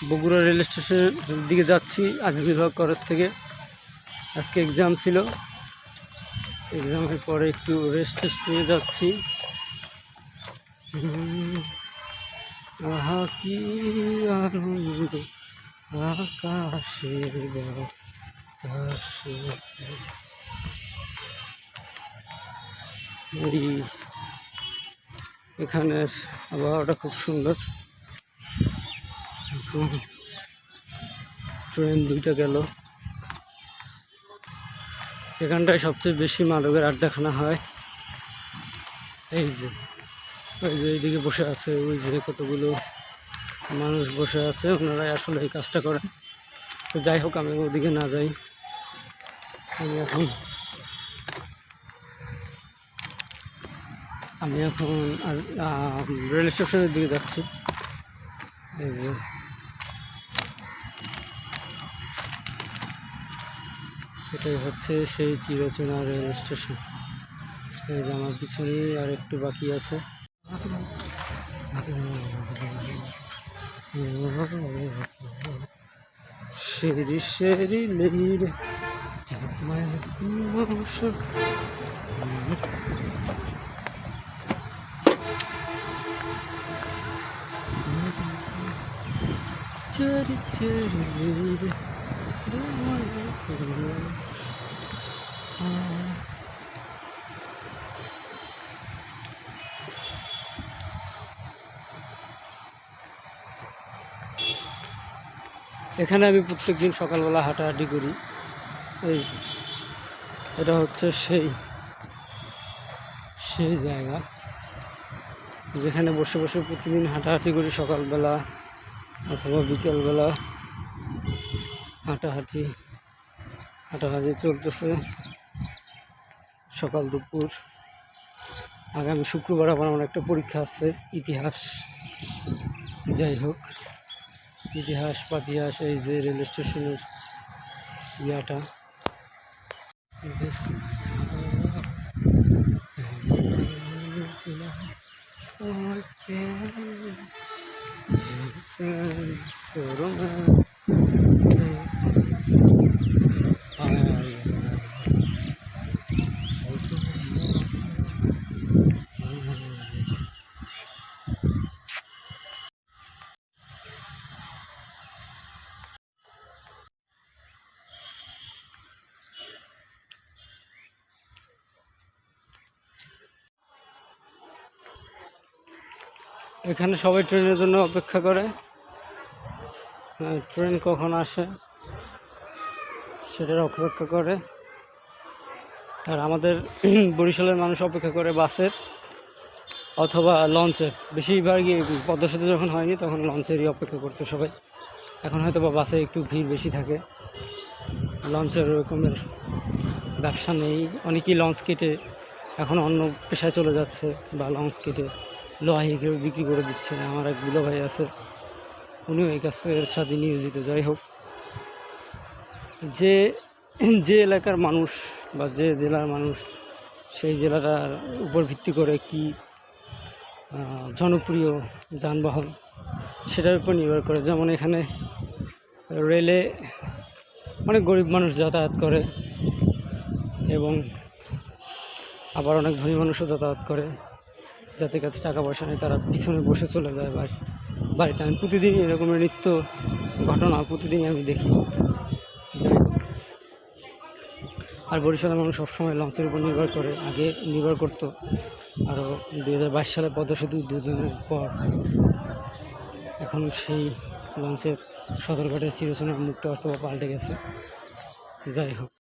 Bogura rail স্টেশনের দিকে যাচ্ছি আজমির হক কলেজ থেকে। আজকে এক্সাম ছিল, এক্সামের পরে একটু রেস্ট নিয়ে যাচ্ছি। আহা কি আনন্দ আকাশের বাতাসে। এখানের আবহাওয়াটা খুব সুন্দর। ট্রেন দুইটা গেল। এখানটায় সবচেয়ে বেশি মাদকের আড্ডাখানা হয়। এই যে এইদিকে বসে আছে, ওই যে কতগুলো মানুষ বসে আছে, ওনারাই আসলে এই কাজটা করে। তো যাই হোক, আমি ওদিকে না যাই, আমি এখন রেল স্টেশনের দিকে যাচ্ছি। এই যে এটাই হচ্ছে সেই চিরচেনা রেল স্টেশন। এই যে আমার পিছনে আর একটু বাকি আছে। সেরি সেরি লেইরে চেরি চেরি লেইরে। এখানে আমি প্রত্যেকদিন সকালবেলা হাঁটাহাঁটি করি। এটা হচ্ছে সেই জায়গা যেখানে বসে বসে প্রতিদিন হাঁটাহাঁটি করি। সকালবেলা অথবা বিকেলবেলা হাঁটাহাঁটি চলতেছে সকাল দুপুর। আগামী শুক্রবার আবার আমার একটা পরীক্ষা আছে, ইতিহাস। যাই হোক, ইতিহাস পাতিহাস। এই যে রেল স্টেশনের ইয়াটা, এখানে সবাই ট্রেনের জন্য অপেক্ষা করে। ট্রেন কখন আসে সেটার অপেক্ষা করে। আর আমাদের বরিশালের মানুষ অপেক্ষা করে বাসের অথবা লঞ্চের। বেশিরভাগই পদ্মা সেতু যখন হয়নি তখন লঞ্চেরই অপেক্ষা করছে সবাই। এখন হয়তো বা বাসে একটু ভিড় বেশি থাকে, লঞ্চের ওরকমের ব্যবসা নেই। অনেকেই লঞ্চ কেটে এখন অন্য পেশায় চলে যাচ্ছে, বা লঞ্চ কেটে লোহাইকে বিক্রি করে দিচ্ছে। আমার এক দুলা ভাই আছে, উনিও এই কাজের সাথে নিয়োজিত। যাই হোক, যে এলাকার মানুষ বা যে জেলার মানুষ, সেই জেলাটার উপর ভিত্তি করে কি জনপ্রিয় যানবাহন সেটার উপর নির্ভর করে। যেমন এখানে রেলে অনেক গরিব মানুষ যাতায়াত করে, এবং আবার অনেক ধনী মানুষও যাতায়াত করে। যাদের কাছে টাকা পয়সা নেই তারা পিছনে বসে চলে যায় বাড়িতে। আমি প্রতিদিনই এরকমের নিত্য ঘটনা প্রতিদিনই আমি দেখি। আর বরিশালের মানুষ সবসময় লঞ্চের উপর নির্ভর করে, আগে নির্ভর করতো। আরও 2022 সালে পদ্মা সেতু উদ্বোধনের পর এখন সেই লঞ্চের সদরঘাটের চিরচেনা মুখটা অথবা পাল্টে গেছে। যাই হোক।